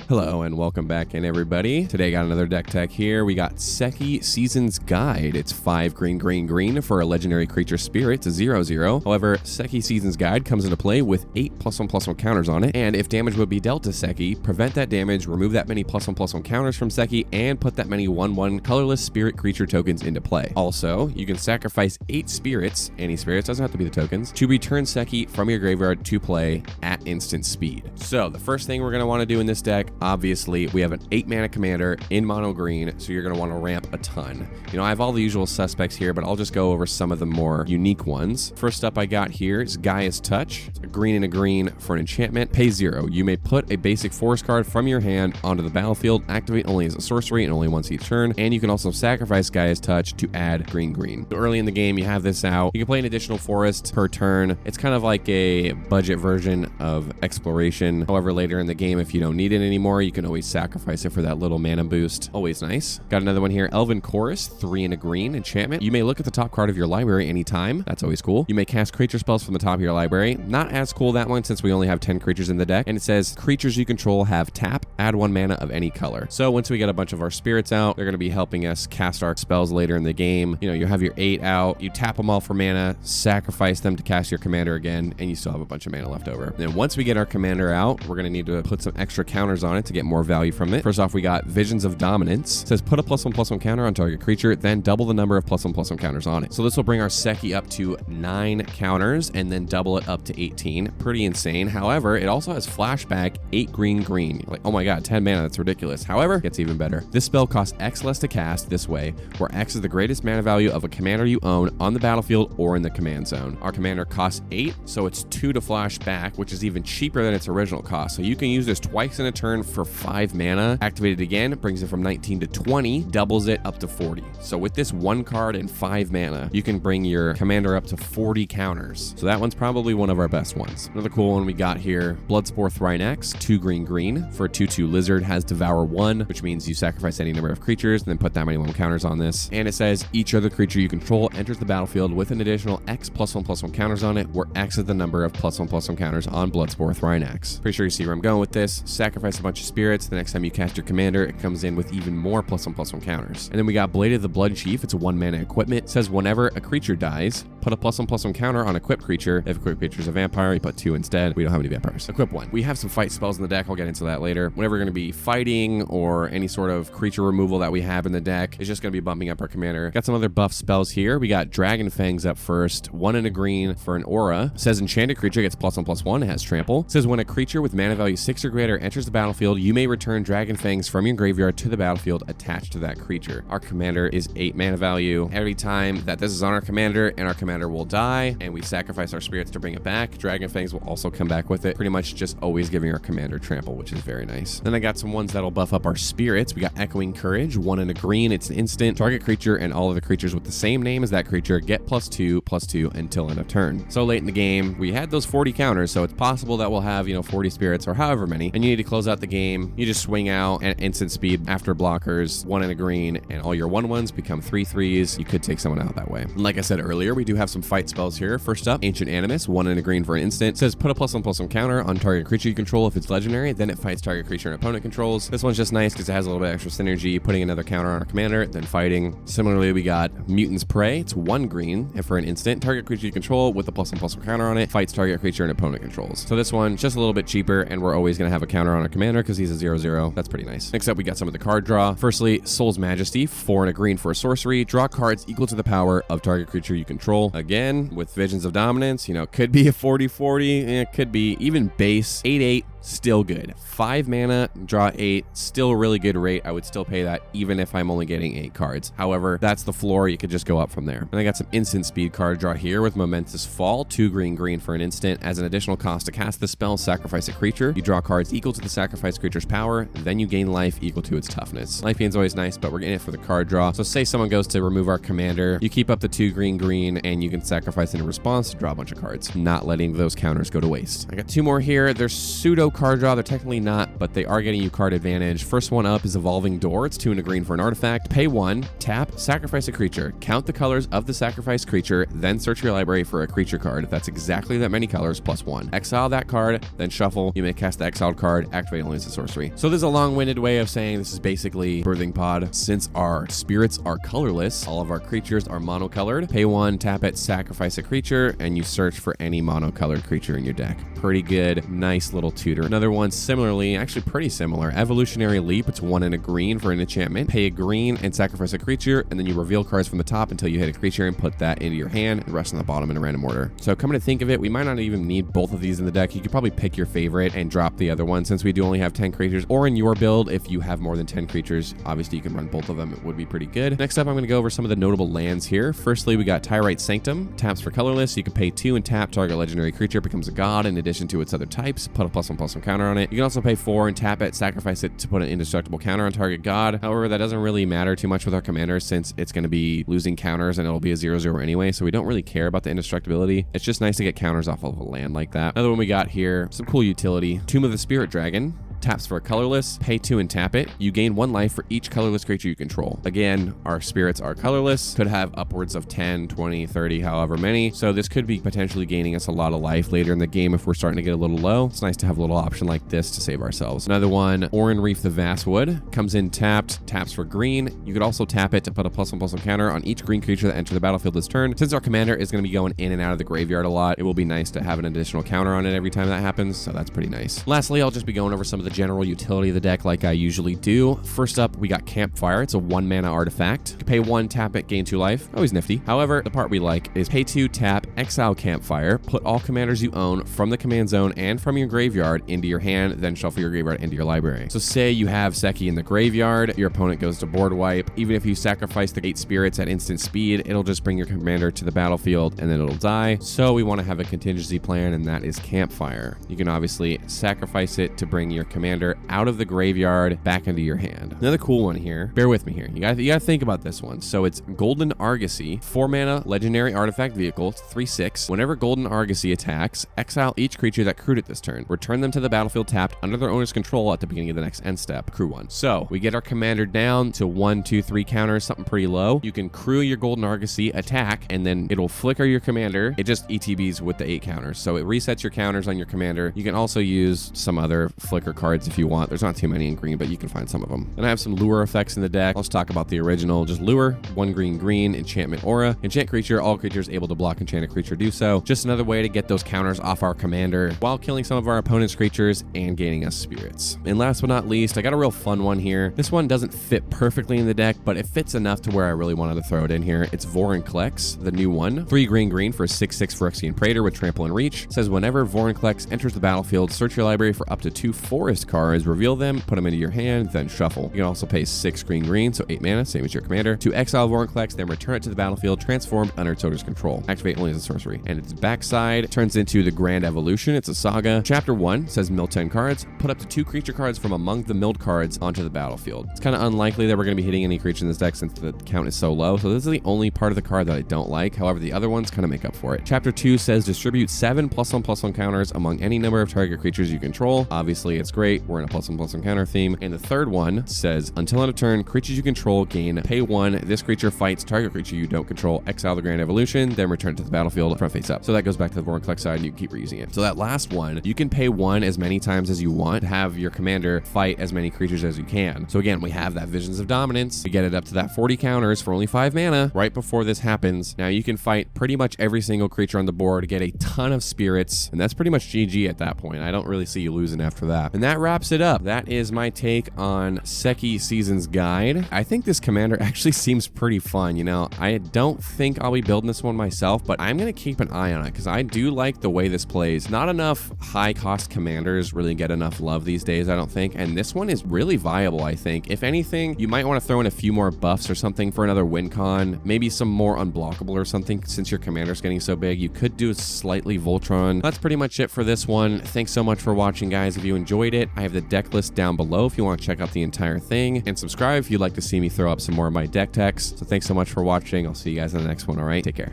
Hello and welcome back in, everybody. Today got another deck tech here. We got Sekki Season's Guide. It's 5 green for a legendary creature spirit to 0/0. However, Sekki Season's Guide comes into play with 8 +1/+1 counters on it, and if damage would be dealt to Sekki, prevent that damage, remove that many +1/+1 counters from Sekki, and put that many 1/1 colorless spirit creature tokens into play. Also, you can sacrifice 8 spirits, any spirits, doesn't have to be the tokens, to return Sekki from your graveyard to play at instant speed. So the first thing we're going to want to do in this deck, obviously, we have an 8 mana commander in mono green, so you're going to want to ramp a ton. You know, I have all the usual suspects here, but I'll just go over some of the more unique ones. First up I got here is Gaia's Touch. It's a green and a green for an enchantment. Pay 0. You may put a basic forest card from your hand onto the battlefield, activate only as a sorcery and only once each turn, and you can also sacrifice Gaia's Touch to add green. So early in the game, you have this out. You can play an additional forest per turn. It's kind of like a budget version of Exploration. However, later in the game, if you don't need it anymore, you can always sacrifice it for that little mana boost. Always nice. Got another one here, Elven Chorus, 3 and a green enchantment. You may look at the top card of your library anytime. That's always cool. You may cast creature spells from the top of your library. Not as cool, that one, since we only have 10 creatures in the deck. And it says creatures you control have tap, add 1 mana of any color. So once we get a bunch of our spirits out, they're going to be helping us cast our spells later in the game. You know, you have your 8 out, you tap them all for mana, sacrifice them to cast your commander again, and you still have a bunch of mana left over. Then once we get our commander out, we're going to need to put some extra counters on it to get more value from it. First off, we got Visions of Dominance. It says put a +1/+1 counter on target creature, then double the number of +1/+1 counters on it. So this will bring our Sekki up to 9 counters and then double it up to 18. Pretty insane. However, it also has flashback 8 green. Like, oh my god, 10 mana, that's ridiculous. However, it gets even better. This spell costs X less to cast this way, where X is the greatest mana value of a commander you own on the battlefield or in the command zone. Our commander costs 8, so it's 2 to flash back, which is even cheaper than its original cost. So you can use this twice in a turn for 5 mana. Activate it again, it brings it from 19 to 20, doubles it up to 40. So with this 1 card and 5 mana, you can bring your commander up to 40 counters. So that one's probably one of our best ones. Another cool one we got here, Bloodspore Thrynax, 2 green for a 2/2 lizard, has Devour 1, which means you sacrifice any number of creatures and then put that many 1 counters on this. And it says each other creature you control enters the battlefield with an additional X +1/+1 counters on it, where X is the number of +1/+1 counters on Bloodspore Thrynax. Pretty sure you see where I'm going with this. Sacrifice a bunch of spirits. The next time you cast your commander, it comes in with even more +1/+1 counters. And then we got Bladed the Blood Chief. It's a 1 mana equipment. It says whenever a creature dies, put a +1/+1 counter on equipped creature. If equipped creature is a vampire, you put 2 instead. We don't have any vampires. Equip 1. We have some fight spells in the deck. I'll get into that later. Whenever we're going to be fighting or any sort of creature removal that we have in the deck, it's just going to be bumping up our commander. Got some other buff spells here. We got Dragon Fangs up first. 1 and a green for an aura. It says enchanted creature gets +1/+1. It has trample. It says when a creature with mana value 6 or greater enters the battlefield, you may return Dragon Fangs from your graveyard to the battlefield attached to that creature. Our commander is 8 mana value. Every time that this is on our commander and our commander will die and we sacrifice our spirits to bring it back, Dragon Fangs will also come back with it. Pretty much just always giving our commander trample, which is very nice. Then I got some ones that'll buff up our spirits. We got Echoing Courage, 1 and a green. It's an instant. Target creature and all of the creatures with the same name as that creature get +2/+2 until end of turn. So late in the game, we had those 40 counters, so it's possible that we'll have, 40 spirits or however many, and you need to close out the game. You just swing out at instant speed after blockers, 1 and a green, and all your 1/1s become 3/3s. You could take someone out that way. And like I said earlier, we do have some fight spells here. First up, Ancient Animus, 1 and a green for an instant. It says put a +1/+1 counter on target creature you control if it's legendary, then it fights target creature and opponent controls. This one's just nice because it has a little bit extra synergy, putting another counter on our commander, then fighting. Similarly, we got Mutant's Prey. It's 1 green, and for an instant, target creature you control with a +1/+1 counter on it, fights target creature and opponent controls. So this one, just a little bit cheaper, and we're always going to have a counter on our commander because he's a 0/0. That's pretty nice. Next up, we got some of the card draw. Firstly, Soul's Majesty, 4 and a green for a sorcery. Draw cards equal to the power of target creature you control. Again, with Visions of Dominance, could be a 40/40, it could be even base 8/8. Still good. 5 mana, draw 8, still a really good rate. I would still pay that even if I'm only getting 8 cards. However, that's the floor. You could just go up from there. And I got some instant speed card draw here with Momentous Fall, 2 green for an instant. As an additional cost to cast the spell, sacrifice a creature. You draw cards equal to the sacrificed creature's power, then you gain life equal to its toughness. Life gain's always nice, but we're getting it for the card draw. So say someone goes to remove our commander, you keep up the 2 green, and you can sacrifice in response to draw a bunch of cards, not letting those counters go to waste. I got 2 more here. There's Pseudo card draw. They're technically not, but they are getting you card advantage. First one up is Evolving Door. It's 2 and a green for an artifact. Pay 1, tap, sacrifice a creature. Count the colors of the sacrificed creature, then search your library for a creature card. That's exactly that many colors plus 1. Exile that card, then shuffle. You may cast the exiled card, activate only as a sorcery. So there's a long-winded way of saying this is basically Birthing Pod. Since our spirits are colorless, all of our creatures are monocolored. Pay 1, tap it, sacrifice a creature, and you search for any monocolored creature in your deck. Pretty good, nice little tutor. Another one similarly, actually pretty similar. Evolutionary Leap. It's 1 and a green for an enchantment. Pay a green and sacrifice a creature, and then you reveal cards from the top until you hit a creature and put that into your hand, the rest on the bottom in a random order. So coming to think of it, we might not even need both of these in the deck. You could probably pick your favorite and drop the other one since we do only have 10 creatures, or in your build, if you have more than 10 creatures, obviously you can run both of them. It would be pretty good. Next up, I'm going to go over some of the notable lands here. Firstly, we got Tyrite Sanctum. Taps for colorless. You can pay 2 and tap. Target legendary creature becomes a god in addition to its other types. Put a +1/+1 counter on it. You can also pay 4 and tap it, sacrifice it to put an indestructible counter on target god. However, that doesn't really matter too much with our commander since it's going to be losing counters and it'll be a 0/0 anyway, so we don't really care about the indestructibility. It's just nice to get counters off of a land like that. Another one we got here, some cool utility. Tomb of the Spirit Dragon. Taps for a colorless, pay 2 and tap it. You gain 1 life for each colorless creature you control. Again, our spirits are colorless, could have upwards of 10, 20, 30, however many. So this could be potentially gaining us a lot of life later in the game if we're starting to get a little low. It's nice to have a little option like this to save ourselves. Another one, Oran-Rief the Vastwood. Comes in tapped, taps for green. You could also tap it to put a +1/+1 counter on each green creature that enters the battlefield this turn. Since our commander is going to be going in and out of the graveyard a lot, it will be nice to have an additional counter on it every time that happens, so that's pretty nice. Lastly, I'll just be going over some of the general utility of the deck like I usually do. First up, we got Campfire. It's a 1 mana artifact. You pay 1, tap it, gain 2 life. Always nifty. However, the part we like is pay 2, tap, exile Campfire, put all commanders you own from the command zone and from your graveyard into your hand, then shuffle your graveyard into your library. So say you have Sekki in the graveyard, your opponent goes to board wipe. Even if you sacrifice the 8 spirits at instant speed, it'll just bring your commander to the battlefield and then it'll die. So we want to have a contingency plan, and that is Campfire. You can obviously sacrifice it to bring your commander out of the graveyard back into your hand. Another cool one here. Bear with me here. You gotta think about this one. So it's Golden Argosy, 4 mana legendary artifact vehicle. It's 3/6. Whenever Golden Argosy attacks, exile each creature that crewed it this turn. Return them to the battlefield tapped under their owner's control at the beginning of the next end step. Crew 1. So we get our commander down to 1, 2, 3 counters, something pretty low. You can crew your Golden Argosy, attack, and then it'll flicker your commander. It just ETBs with the 8 counters. So it resets your counters on your commander. You can also use some other flicker cards if you want. There's not too many in green, but you can find some of them. And I have some lure effects in the deck. Let's talk about the original. Just lure, 1 green green, enchantment aura. Enchant creature, all creatures able to block enchant a creature do so. Just another way to get those counters off our commander while killing some of our opponent's creatures and gaining us spirits. And last but not least, I got a real fun one here. This one doesn't fit perfectly in the deck, but it fits enough to where I really wanted to throw it in here. It's Vorinclex, the new one. 3 green green for a 6/6 Phyrexian Praetor with trample and reach. It says whenever Vorinclex enters the battlefield, search your library for up to 2 forest cards, reveal them, put them into your hand, then shuffle. You can also pay 6 green green, so 8 mana, same as your commander, to exile Vorinclex, then return it to the battlefield transformed under its owner's control. Activate only as a sorcery. And its backside turns into the Grand Evolution. It's a saga. Chapter 1 says mill 10 cards, put up to 2 creature cards from among the milled cards onto the battlefield. It's kind of unlikely that we're going to be hitting any creature in this deck since the count is so low, so this is the only part of the card that I don't like. However, the other ones kind of make up for it. Chapter 2 says distribute 7 +1/+1 counters among any number of target creatures you control. Obviously, it's great. We're in a +1/+1 counter theme. And the third one says until end of turn, creatures you control gain pay 1. This creature fights target creature you don't control. Exile the Grand Evolution, then return it to the battlefield front face up. So that goes back to the Vorinclex side, and you can keep reusing it. So that last one, you can pay 1 as many times as you want, have your commander fight as many creatures as you can. So again, we have that Visions of Dominance. We get it up to that 40 counters for only 5 mana right before this happens. Now you can fight pretty much every single creature on the board, get a ton of spirits, and that's pretty much GG at that point. I don't really see you losing after that. And that wraps it up. That is my take on Sekki Season's Guide. I think this commander actually seems pretty fun. You know, I don't think I'll be building this one myself, but I'm going to keep an eye on it because I do like the way this plays. Not enough high cost commanders really get enough love these days, I don't think. And this one is really viable, I think. If anything, you might want to throw in a few more buffs or something for another win con. Maybe some more unblockable or something since your commander's getting so big. You could do a slightly Voltron. That's pretty much it for this one. Thanks so much for watching, guys. If you enjoyed it, I have the deck list down below if you want to check out the entire thing. And subscribe if you'd like to see me throw up some more of my deck techs. So thanks so much for watching. I'll see you guys in the next one, all right? Take care.